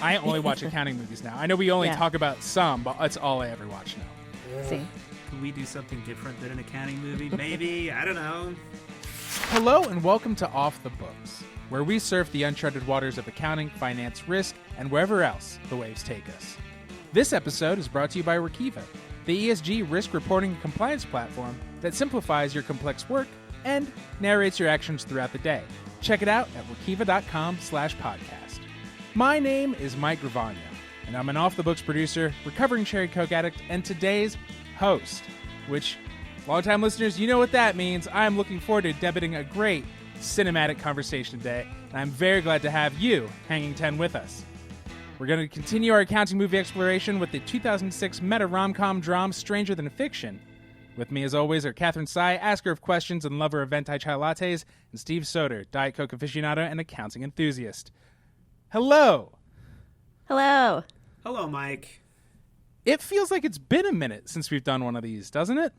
I only watch accounting movies now. I know we only Yeah. talk about some, but that's all I ever watch now. See. Can we do something different than an accounting movie? Maybe. I don't know. Hello and welcome to Off the Books, where we surf the uncharted waters of accounting, finance, risk, and wherever else the waves take us. This episode is brought to you by Workiva, the ESG risk reporting and compliance platform that simplifies your complex work and narrates your actions throughout the day. Check it out at workiva.com/podcast. My name is Mike Gravagna, and I'm an Off the Books producer, recovering cherry coke addict, and today's host, which, longtime listeners, you know what that means. I'm looking forward to debating a great cinematic conversation today, and I'm very glad to have you hanging 10 with us. We're going to continue our accounting movie exploration with the 2006 meta rom-com drama Stranger Than Fiction. With me, as always, are Catherine Tsai, asker of questions and lover of venti chai lattes, and Steve Soder, Diet Coke aficionado and accounting enthusiast. Hello! Hello. Hello, Mike. It feels like it's been a minute since we've done one of these, doesn't it?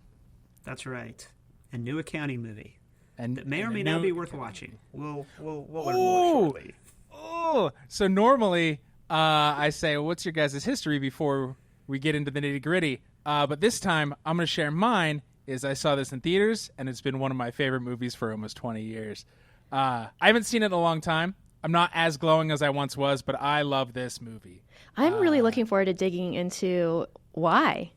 That's right. A new accounting movie And that may or and a may not new- be worth watching. We'll learn more shortly. Oh, so normally I say, well, what's your guys' history before we get into the nitty-gritty? But this time, I'm going to share mine, is I saw this in theaters, and it's been one of my favorite movies for almost 20 years. I haven't seen it in a long time. I'm not as glowing as I once was, but I love this movie. I'm really looking forward to digging into why.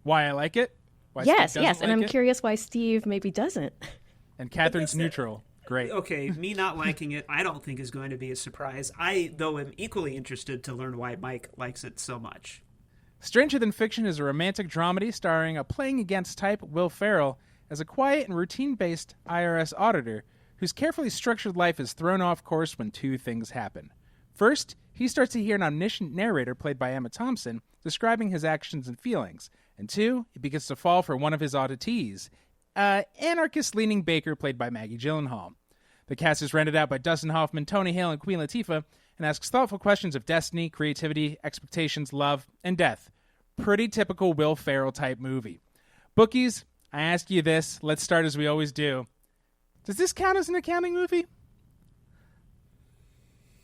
Why I like it? Why Yes, Steve yes. doesn't And like I'm it? curious why Steve maybe doesn't. And Catherine's that's it. neutral. Great. Okay, me not liking it, I don't think is going to be a surprise. I, though, am equally interested to learn why Mike likes it so much. Stranger Than Fiction is a romantic dramedy starring a playing against type Will Ferrell as a quiet and routine-based IRS auditor whose carefully structured life is thrown off course when two things happen. First, he starts to hear an omniscient narrator played by Emma Thompson describing his actions and feelings. And two, he begins to fall for one of his auditees, anarchist-leaning baker played by Maggie Gyllenhaal. The cast is rented out by Dustin Hoffman, Tony Hale, and Queen Latifah, and asks thoughtful questions of destiny, creativity, expectations, love, and death. Pretty typical Will Ferrell-type movie. Bookies, I ask you this. Let's start as we always do. Does this count as an accounting movie?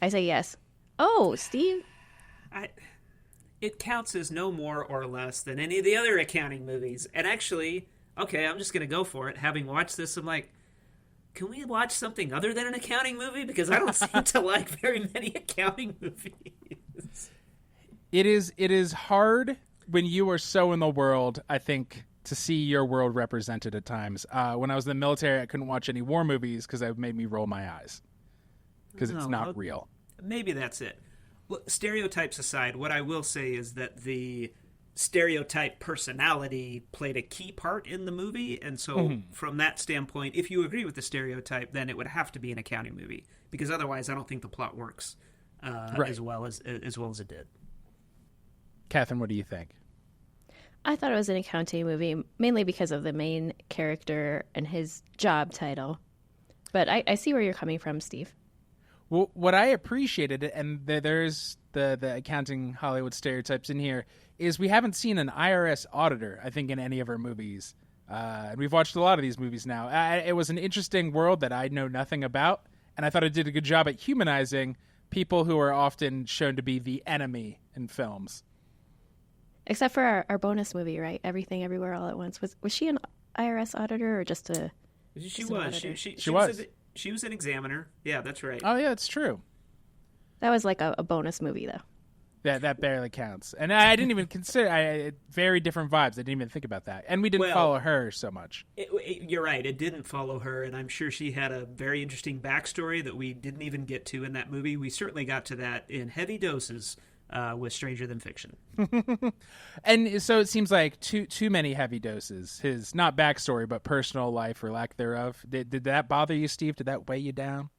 I say yes. Oh, Steve. It counts as no more or less than any of the other accounting movies. And actually, okay, I'm just going to go for it. Having watched this, I'm like, can we watch something other than an accounting movie? Because I don't seem to like very many accounting movies. It is hard when you are so in the world, I think, to see your world represented at times. When I was in the military, I couldn't watch any war movies because it made me roll my eyes. Because it's not real. Maybe that's it. Well, stereotypes aside, what I will say is that the stereotype personality played a key part in the movie, and so from that standpoint, if you agree with the stereotype, then it would have to be an accounting movie, because otherwise I don't think the plot works as well as it did. Catherine, what do you think? I thought it was an accounting movie, mainly because of the main character and his job title. But I see where you're coming from, Steve. Well, what I appreciated, and there's the accounting Hollywood stereotypes in here, is we haven't seen an IRS auditor, I think, in any of our movies. And we've watched a lot of these movies now. It was an interesting world that I know nothing about, and I thought it did a good job at humanizing people who are often shown to be the enemy in films. Except for our bonus movie, right? Everything, Everywhere, All at Once. Was she an IRS auditor or just a... She Just an was. auditor. She was. She was an examiner. Yeah, that's right. Oh, yeah, it's true. That was like a bonus movie, though. That barely counts. And I didn't even consider... very different vibes. I didn't even think about that. And we didn't follow her so much. You're right. It didn't follow her, and I'm sure she had a very interesting backstory that we didn't even get to in that movie. We certainly got to that in heavy doses with Stranger Than Fiction. And so it seems like too many heavy doses. His, not backstory, but personal life or lack thereof. Did that bother you, Steve? Did that weigh you down?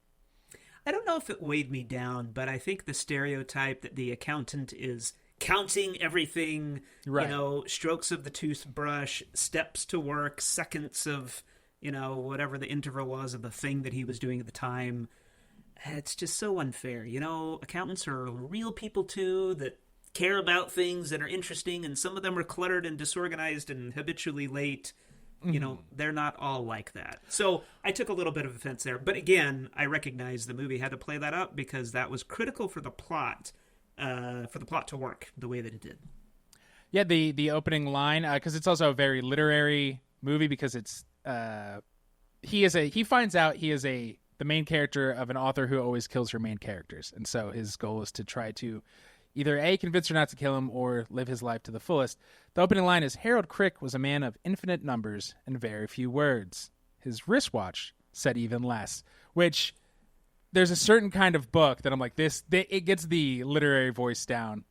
I don't know if it weighed me down, but I think the stereotype that the accountant is counting everything, right. Strokes of the toothbrush, steps to work, seconds of, whatever the interval was of the thing that he was doing at the time. It's just so unfair. Accountants are real people too that care about things that are interesting, and some of them are cluttered and disorganized and habitually late. They're not all like that. So I took a little bit of offense there. But again, I recognize the movie had to play that up because that was critical for the plot. for the plot to work the way that it did. Yeah, the opening line, because it's also a very literary movie, because it's he finds out he is the main character of an author who always kills her main characters, and so his goal is to try to either A, convince her not to kill him, or live his life to the fullest. The opening line is, Harold Crick was a man of infinite numbers and very few words. His wristwatch said even less, which there's a certain kind of book that I'm like, it gets the literary voice down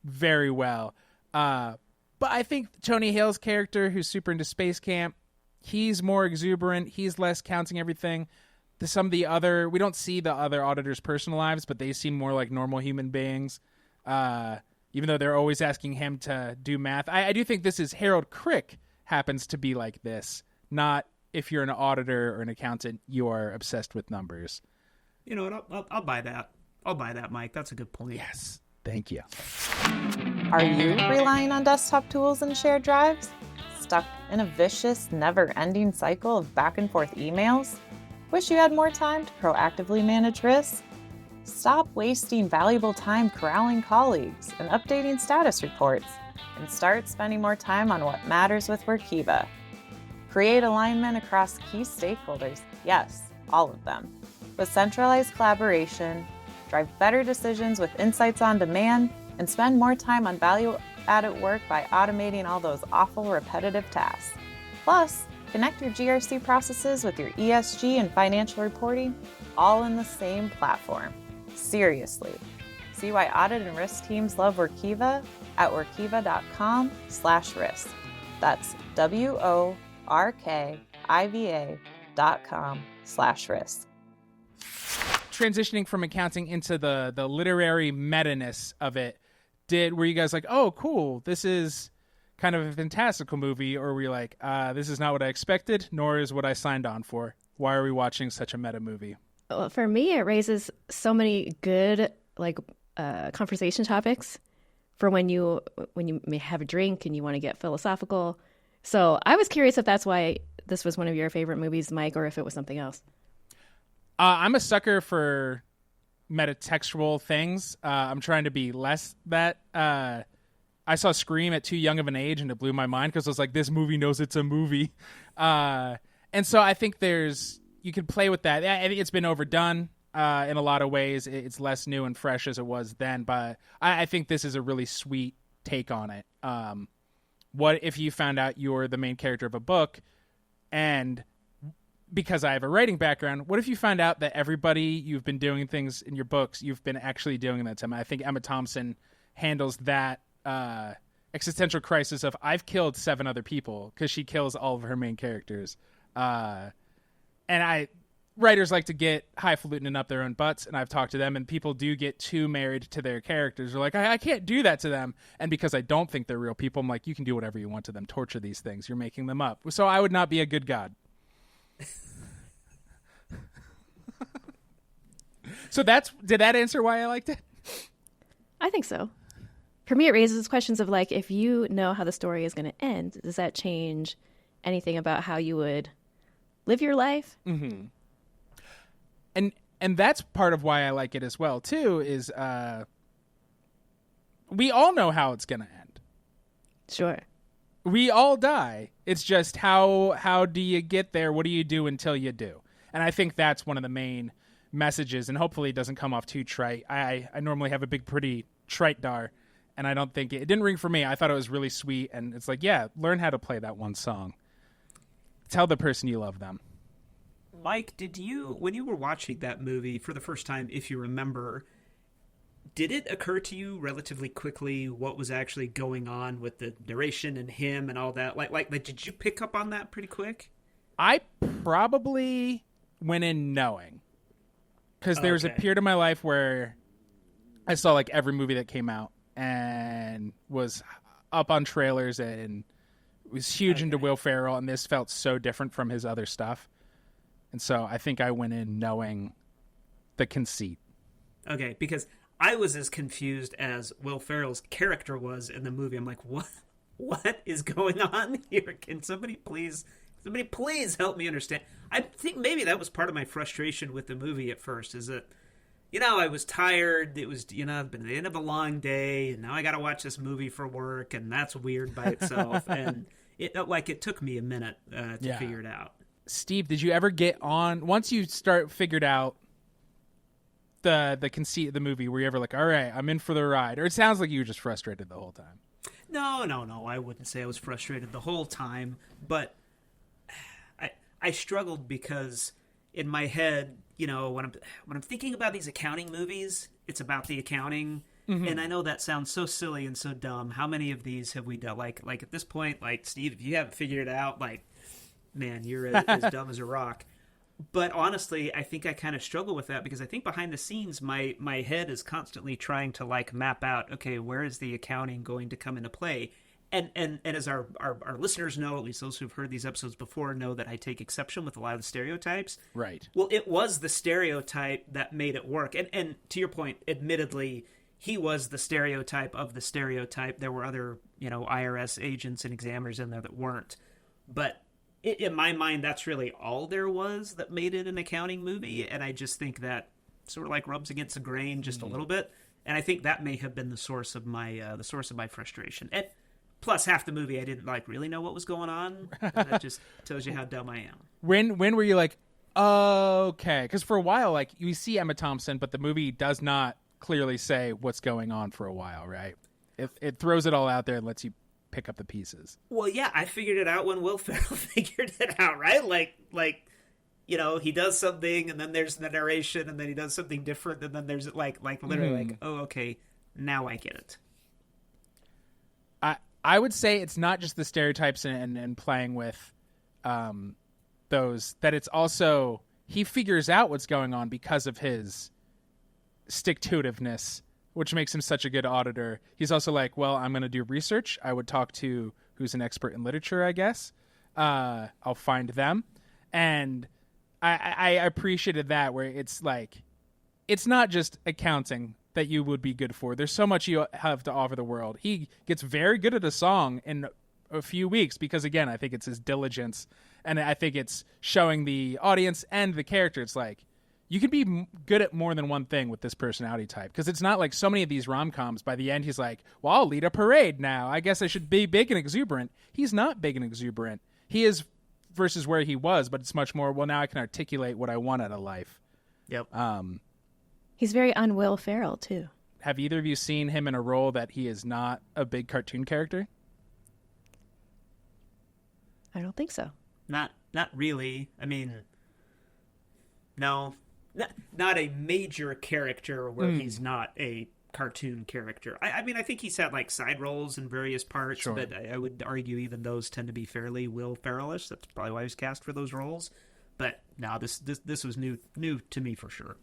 very well. But I think Tony Hale's character, who's super into Space Camp, he's more exuberant. He's less counting everything. Some of the other, we don't see the other auditors' personal lives, but they seem more like normal human beings. Even though they're always asking him to do math. I do think this is Harold Crick happens to be like this. Not if you're an auditor or an accountant, you are obsessed with numbers. You know what? I'll buy that. I'll buy that, Mike. That's a good point. Yes. Thank you. Are you relying on desktop tools and shared drives? Stuck in a vicious, never-ending cycle of back and forth emails? Wish you had more time to proactively manage risks? Stop wasting valuable time corralling colleagues and updating status reports, and start spending more time on what matters with Workiva. Create alignment across key stakeholders, yes, all of them. With centralized collaboration, drive better decisions with insights on demand, and spend more time on value-added work by automating all those awful repetitive tasks. Plus, connect your GRC processes with your ESG and financial reporting, all in the same platform. Seriously. See why audit and risk teams love Workiva at workiva.com/risk. That's WORKIVA.com/risk. Transitioning from accounting into the literary meta-ness of it, were you guys like, oh, cool, this is kind of a fantastical movie, or were you like, this is not what I expected, nor is what I signed on for? Why are we watching such a meta movie? Well, for me, it raises so many good conversation topics for when you may have a drink and you want to get philosophical. So I was curious if that's why this was one of your favorite movies, Mike, or if it was something else. I'm a sucker for metatextual things. I'm trying to be less that. I saw Scream at too young of an age, and it blew my mind because I was like, this movie knows it's a movie. And so I think you can play with that. I think it's been overdone in a lot of ways. It's less new and fresh as it was then, but I think this is a really sweet take on it. What if you found out you're the main character of a book, and because I have a writing background, what if you found out that everybody you've been doing things in your books, you've been actually doing that to them? I think Emma Thompson handles that existential crisis of, I've killed 7 other people, because she kills all of her main characters. And writers like to get highfalutin and up their own butts, and I've talked to them, and people do get too married to their characters. They're like, I can't do that to them. And because I don't think they're real people, I'm like, you can do whatever you want to them. Torture these things. You're making them up. So I would not be a good god. So did that answer why I liked it? I think so. For me, it raises questions of like, if you know how the story is going to end, does that change anything about how you would live your life? Mm-hmm. And that's part of why I like it as well too. Is we all know how it's going to end. Sure. We all die. It's just how do you get there? What do you do until you do? And I think that's one of the main messages, and hopefully it doesn't come off too trite. I normally have a big, pretty trite dar, and I don't think it didn't ring for me. I thought it was really sweet, and it's like, yeah, learn how to play that one song. Tell the person you love them. Mike, when you were watching that movie for the first time, if you remember, did it occur to you relatively quickly what was actually going on with the narration and him and all that? Like, did you pick up on that pretty quick? I probably went in knowing, because there was a period in my life where I saw like every movie that came out and was up on trailers and was huge into Will Ferrell, and this felt so different from his other stuff. And so I think I went in knowing the conceit. Okay, because I was as confused as Will Ferrell's character was in the movie. I'm like, what is going on here? Can somebody please help me understand? I think maybe that was part of my frustration with the movie at first, is that, I was tired. It was, it's been the end of a long day, and now I got to watch this movie for work, and that's weird by itself. And it took me a minute to figure it out. Steve, did you ever get on, once you figured out the conceit of the movie, were you ever like, all right, I'm in for the ride? Or it sounds like you were just frustrated the whole time. No. I wouldn't say I was frustrated the whole time, but I struggled because in my head, when I'm thinking about these accounting movies, it's about the accounting. Mm-hmm. And I know that sounds so silly and so dumb. How many of these have we done? Like at this point, like, Steve, if you haven't figured it out, like, man, you're as dumb as a rock. But honestly, I think I kind of struggle with that because I think behind the scenes, my head is constantly trying to like map out, okay, where is the accounting going to come into play? And as our listeners know, at least those who've heard these episodes before, know that I take exception with a lot of the stereotypes. Right. Well, it was the stereotype that made it work. And to your point, admittedly, he was the stereotype of the stereotype. There were other, IRS agents and examiners in there that weren't. But in my mind, that's really all there was that made it an accounting movie. And I just think that sort of like rubs against the grain just a little bit. And I think that may have been the source of my frustration. And plus, half the movie I didn't really know what was going on. That just tells you how dumb I am. When were you like, okay? Because for a while, you see Emma Thompson, but the movie does not clearly say what's going on for a while, right? It throws it all out there and lets you pick up the pieces. Well, yeah, I figured it out when Will Ferrell figured it out, right? He does something, and then there's the narration, and then he does something different, and then there's literally oh, okay, now I get it. I would say it's not just the stereotypes and playing with those, that it's also, he figures out what's going on because of his stick-to-itiveness, which makes him such a good auditor. He's also like, well, I'm going to do research. I would talk to who's an expert in literature, I guess. I'll find them. And I appreciated that, where it's like, it's not just accounting that you would be good for. There's so much you have to offer the world. He gets very good at a song in a few weeks because, again, I think it's his diligence, and I think it's showing the audience and the character. It's like, you can be good at more than one thing with this personality type, because it's not like so many of these rom-coms, by the end he's like, well, I'll lead a parade now. I guess I should be big and exuberant. He's not big and exuberant. He is versus where he was, but it's much more, well, now I can articulate what I want out of life. Yep. He's very un-Will Ferrell, too. Have either of you seen him in a role that he is not a big cartoon character? I don't think so. Not really. I mean, no. Not a major character where he's not a cartoon character. I mean, I think he's had side roles in various parts, sure, but I would argue even those tend to be fairly Will Ferrellish. That's probably why he was cast for those roles. But no, this was new to me for sure.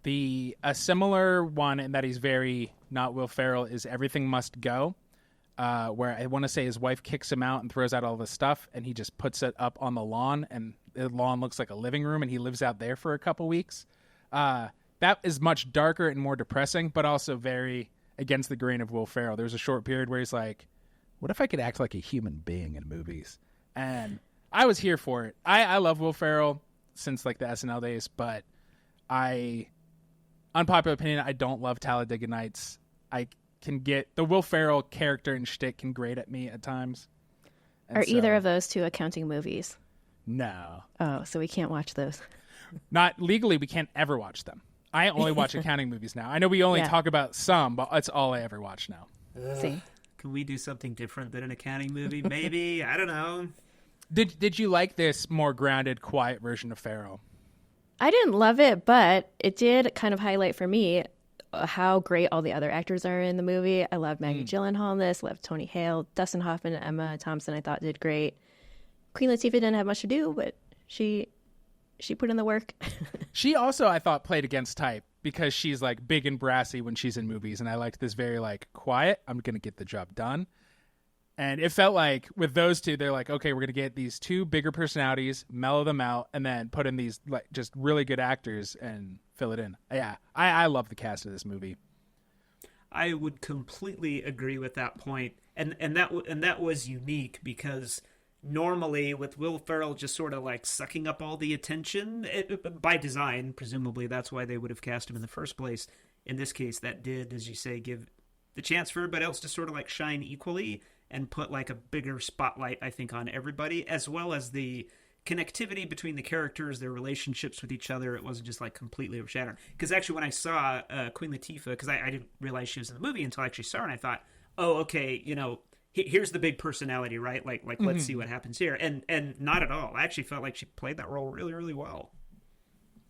A similar one in that he's very not Will Ferrell is Everything Must Go, where I want to say his wife kicks him out and throws out all the stuff, and he just puts it up on the lawn, and the lawn looks like a living room, and he lives out there for a couple weeks. That is much darker and more depressing, but also very against the grain of Will Ferrell. There's a short period where he's like, what if I could act like a human being in movies? And I was here for it. I love Will Ferrell since the SNL days, but unpopular opinion, I don't love Talladega Nights. I can get the Will Ferrell character and shtick can grate at me at times. And Are either of those two accounting movies? No. Oh, so we can't watch those. Not legally, we can't ever watch them. I only watch accounting movies now. I know we only talk about some, but that's all I ever watch now. See? Can we do something different than an accounting movie? Maybe. I don't know. Did you like this more grounded, quiet version of Ferrell? I didn't love it, but it did kind of highlight for me how great all the other actors are in the movie. I love Maggie Gyllenhaal in this, loved Tony Hale, Dustin Hoffman, and Emma Thompson I thought did great. Queen Latifah didn't have much to do, but she put in the work. She also, I thought, played against type because she's big and brassy when she's in movies, and I liked this very quiet, I'm going to get the job done. And it felt like with those two, they're like, okay, we're going to get these two bigger personalities, mellow them out, and then put in these just really good actors and fill it in. Yeah, I love the cast of this movie. I would completely agree with that point. And that was unique because normally with Will Ferrell just sort of like sucking up all the attention by design. Presumably that's why they would have cast him in the first place. In this case, that did, as you say, give the chance for everybody else to sort of like shine equally and put like a bigger spotlight, I think, on everybody, as well as the connectivity between the characters, their relationships with each other. It wasn't just like completely overshadowed. Because actually when I saw Queen Latifah, because I didn't realize she was in the movie until I actually saw her, and I thought, oh, okay, you know, here's the big personality, right? Like let's see what happens here. And not at all. I actually felt like she played that role really, really well.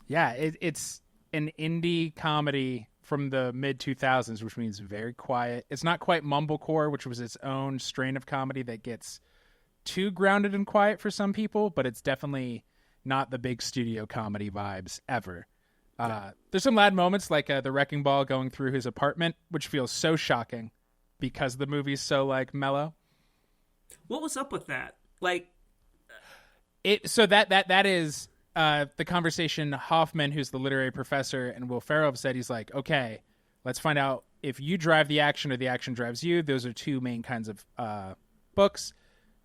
Yeah, it's an indie comedy from the mid-2000s, which means very quiet. It's not quite mumblecore, which was its own strain of comedy that gets too grounded and quiet for some people, but it's definitely not the big studio comedy vibes ever. There's some loud moments like the wrecking ball going through his apartment, which feels so shocking because the movie's so like mellow. What was up with that? Like, so that is the conversation Hoffman, who's the literary professor, and Will Ferrell have said. He's like, okay, let's find out if you drive the action or the action drives you. Those are two main kinds of books.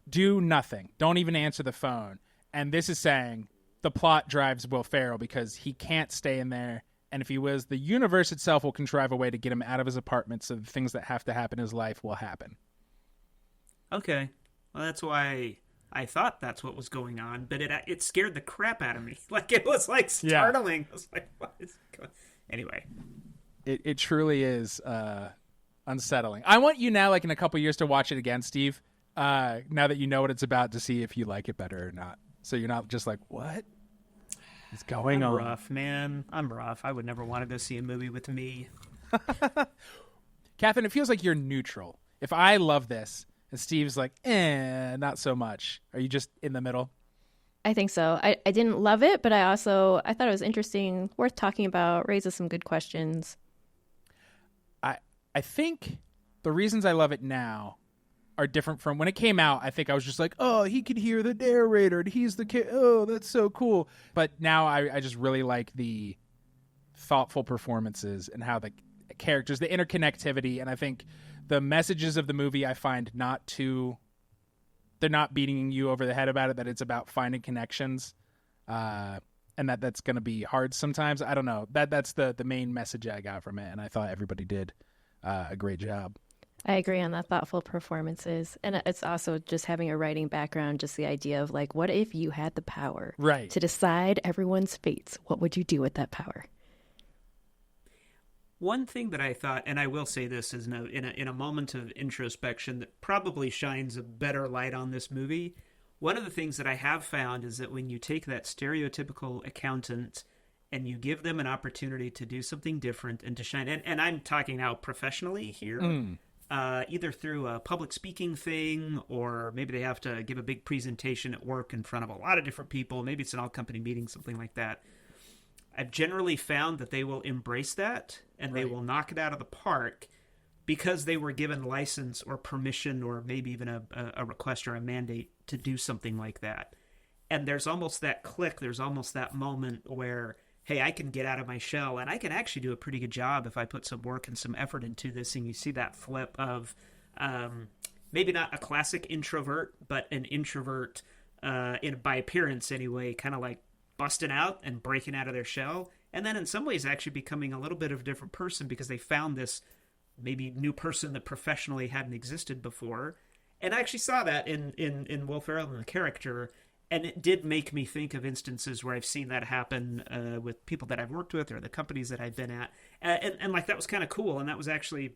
Do nothing. Don't even answer the phone. And this is saying the plot drives Will Ferrell because he can't stay in there. And if he was, the universe itself will contrive a way to get him out of his apartment so the things that have to happen in his life will happen. Okay. Well, that's why I thought that's what was going on, but it scared the crap out of me. Like, it was, like, startling. I was like, what is going on? Anyway. It truly is unsettling. I want you now, like, in a couple years to watch it again, Steve, now that you know what it's about, to see if you like it better or not. So you're not just like, what is going on? I'm rough, man. I'm rough. I would never want to go see a movie with me. Catherine, it feels like you're neutral. If I love this and Steve's like, not so much, are you just in the middle? I think so. I didn't love it, but I thought it was interesting, worth talking about, raises some good questions. I think the reasons I love it now are different from when it came out. I think I was just like, oh, he could hear the narrator and he's the kid. Oh, that's so cool. But now I just really like the thoughtful performances and how the characters, the interconnectivity. And I think the messages of the movie, I find they're not beating you over the head about it, that it's about finding connections. And that's going to be hard sometimes. I don't know. That's the main message I got from it. And I thought everybody did a great job. I agree on the thoughtful performances. And it's also just having a writing background, just the idea of like, what if you had the power to decide everyone's fates? What would you do with that power? One thing that I thought, and I will say this is in a moment of introspection that probably shines a better light on this movie, one of the things that I have found is that when you take that stereotypical accountant and you give them an opportunity to do something different and to shine, and I'm talking now professionally here, either through a public speaking thing, or maybe they have to give a big presentation at work in front of a lot of different people. Maybe it's an all-company meeting, something like that. I've generally found that they will embrace that and they will knock it out of the park because they were given license or permission or maybe even a request or a mandate to do something like that. And there's almost that click, there's almost that moment where, hey, I can get out of my shell and I can actually do a pretty good job if I put some work and some effort into this. And you see that flip of maybe not a classic introvert, but an introvert by appearance anyway, kind of like busting out and breaking out of their shell. And then in some ways actually becoming a little bit of a different person because they found this maybe new person that professionally hadn't existed before. And I actually saw that in Will Ferrell and the character. And it did make me think of instances where I've seen that happen with people that I've worked with or the companies that I've been at. And like, that was kind of cool. And that was actually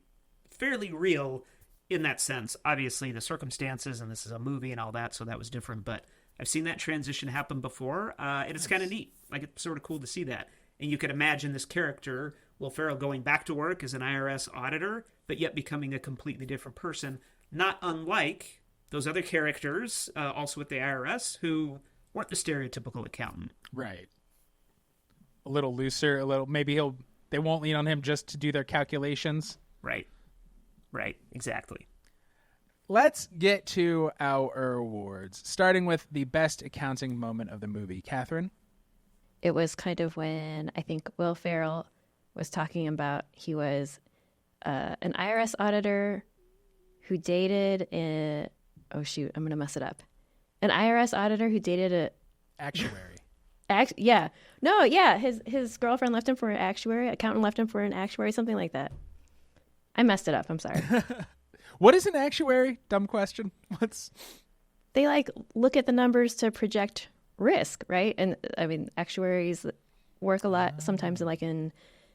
fairly real in that sense. Obviously, the circumstances, and this is a movie and all that, so that was different. But I've seen that transition happen before. And it's kind of neat. Like, it's sort of cool to see that. And you could imagine this character, Will Ferrell, going back to work as an IRS auditor, but yet becoming a completely different person. Not unlike those other characters, also with the IRS, who weren't the stereotypical accountant. Right. A little looser, a little, maybe they won't lean on him just to do their calculations. Right. Right. Exactly. Let's get to our awards, starting with the best accounting moment of the movie. Catherine? It was kind of when I think Will Ferrell was talking about he was an IRS auditor who dated oh shoot, I'm going to mess it up. an IRS auditor who dated a Actuary. yeah. No, yeah. His girlfriend left him for an actuary, accountant left him for an actuary, something like that. I messed it up. I'm sorry. What is an actuary? Dumb question. They like look at the numbers to project risk, right? And I mean, actuaries work a lot sometimes in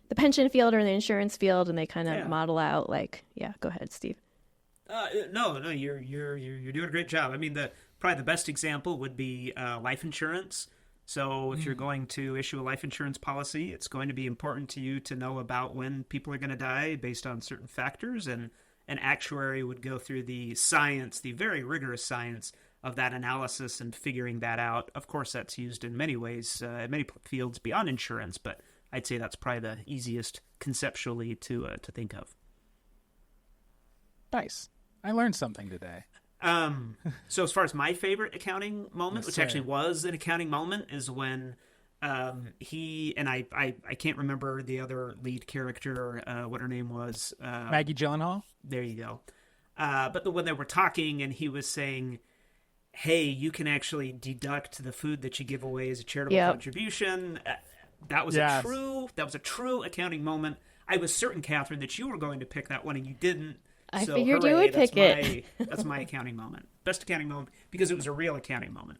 the pension field or the insurance field, and they kind of model out go ahead, Steve. No, you're doing a great job. I mean, probably the best example would be life insurance. So if you're going to issue a life insurance policy, it's going to be important to you to know about when people are going to die based on certain factors, and an actuary would go through the science, the very rigorous science of that analysis and figuring that out. Of course, that's used in many ways, in many fields beyond insurance, but I'd say that's probably the easiest conceptually to think of. Nice. I learned something today. So as far as my favorite accounting moment, Yes, which sir. actually was an accounting moment, is when he and I can't remember the other lead character, what her name was. Maggie Gyllenhaal? There you go. But when they were talking and he was saying, hey, you can actually deduct the food that you give away as a charitable contribution. That was a true accounting moment. I was certain, Catherine, that you were going to pick that one and you didn't. I figured you would pick it. That's my accounting moment. Best accounting moment, because it was a real accounting moment.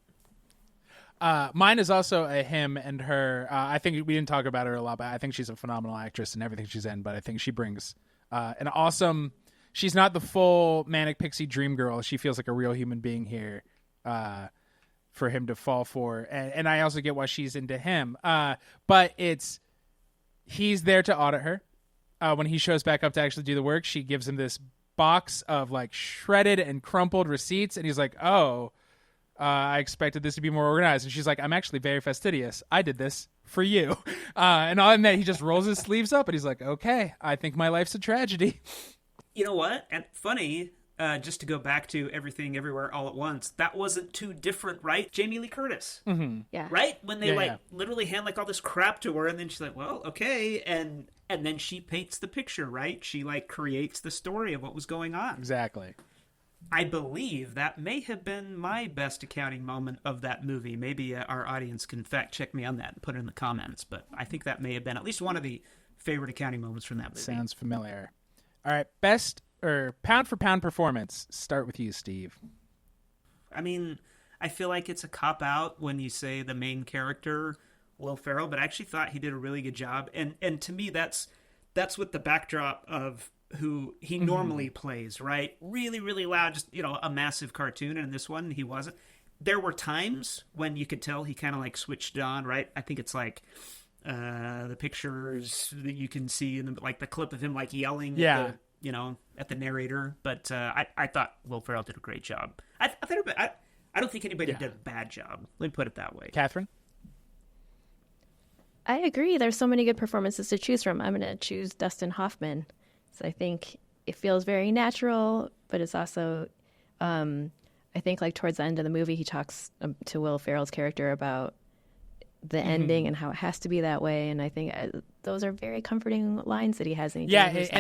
Mine is also a him and her. I think we didn't talk about her a lot, but I think she's a phenomenal actress in everything she's in. But I think she brings an awesome. She's not the full manic pixie dream girl. She feels like a real human being here for him to fall for. And I also get why she's into him. But he's there to audit her. When he shows back up to actually do the work, she gives him this box of shredded and crumpled receipts. And he's like, oh, I expected this to be more organized. And she's like, I'm actually very fastidious. I did this for you. And on that, he just rolls his sleeves up and he's like, okay, I think my life's a tragedy. You know what? And funny, just to go back to Everything Everywhere All at Once, that wasn't too different, right? Jamie Lee Curtis. Mm-hmm. Yeah. Right? When they literally hand all this crap to her and then she's like, well, okay. And then she paints the picture, right? She creates the story of what was going on. Exactly. I believe that may have been my best accounting moment of that movie. Maybe our audience can fact check me on that and put it in the comments. But I think that may have been at least one of the favorite accounting moments from that movie. Sounds familiar. All right. Best or pound for pound performance. Start with you, Steve. I mean, I feel like it's a cop-out when you say the main character, Will Ferrell, but I actually thought he did a really good job. And to me, that's with the backdrop of who he normally plays, right? Really, really loud, just, a massive cartoon. And in this one, he wasn't. There were times when you could tell he kind of switched on, right? I think it's the pictures that you can see in the clip of him yelling at the narrator. But I thought Will Ferrell did a great job. I don't think anybody did a bad job. Let me put it that way. Catherine? I agree. There's so many good performances to choose from. I'm going to choose Dustin Hoffman. So I think it feels very natural, but it's also, I think towards the end of the movie, he talks to Will Ferrell's character about the ending and how it has to be that way. And I think those are very comforting lines that he has. And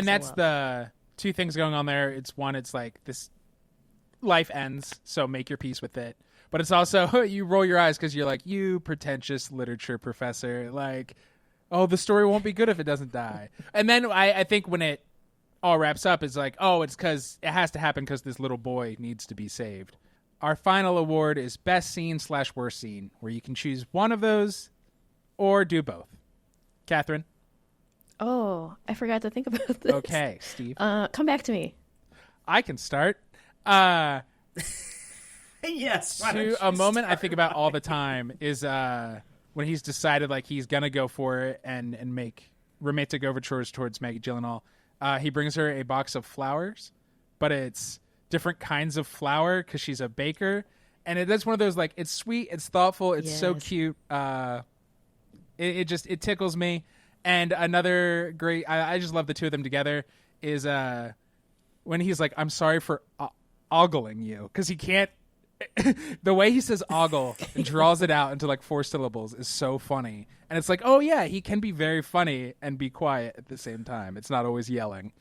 that's the two things going on there. It's one, it's this life ends, so make your peace with it. But it's also, you roll your eyes because you're you pretentious literature professor. Oh, the story won't be good if it doesn't die. And then I think when it all wraps up, it's it's because it has to happen because this little boy needs to be saved. Our final award is best scene / worst scene, where you can choose one of those or do both. Catherine? Oh, I forgot to think about this. Okay, Steve. Come back to me. I can start. Yes. A moment I think about all the time is when he's decided he's gonna go for it and make romantic overtures towards Maggie Gyllenhaal. He brings her a box of flowers, but it's different kinds of flour because she's a baker, and that's one of those it's sweet, it's thoughtful, it's so cute. It tickles me. And another great, I just love the two of them together, is when he's I'm sorry for ogling you, because he can't. The way he says ogle and draws it out into 4 syllables is so funny. And it's oh yeah, he can be very funny and be quiet at the same time. It's not always yelling.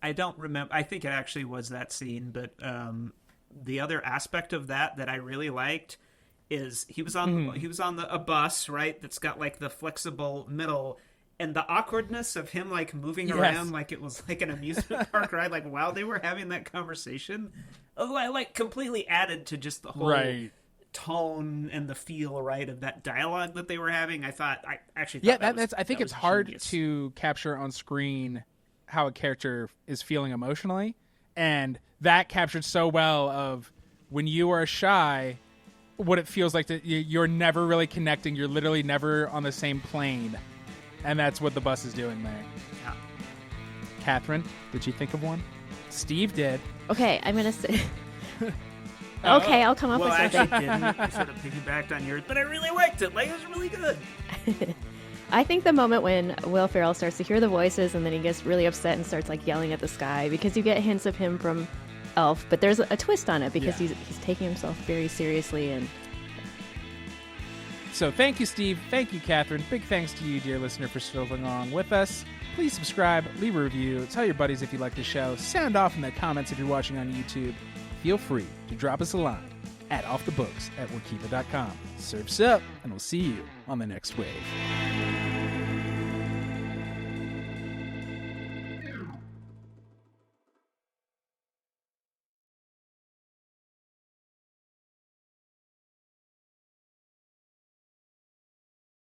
I don't remember. I think it actually was that scene, but the other aspect of that I really liked is he was on a bus, right? That's got like the flexible middle, and the awkwardness of him like moving around like it was like an amusement park ride, like while they were having that conversation, like completely added to just the whole tone and the feel, right, of that dialogue that they were having. I actually thought I think it's hard genius. to capture on screen how a character is feeling emotionally, and that captured so well of when you are shy, what it feels like that you're never really connecting. You're literally never on the same plane, and that's what the bus is doing there. Yeah. Catherine, did you think of one? Steve did. Okay, I'm gonna say. Okay, I'll come up with something. Well, I actually didn't. I sort of piggybacked on yours, but I really liked it. Like, it was really good. I think the moment when Will Ferrell starts to hear the voices and then he gets really upset and starts like yelling at the sky, because you get hints of him from Elf, but there's a twist on it because he's taking himself very seriously. And so thank you, Steve. Thank you, Catherine. Big thanks to you, dear listener, for strolling along with us. Please subscribe, leave a review, tell your buddies if you like the show, sound off in the comments if you're watching on YouTube. Feel free to drop us a line at offthebooks@workiva.com. Surf's up, and we'll see you on the next wave.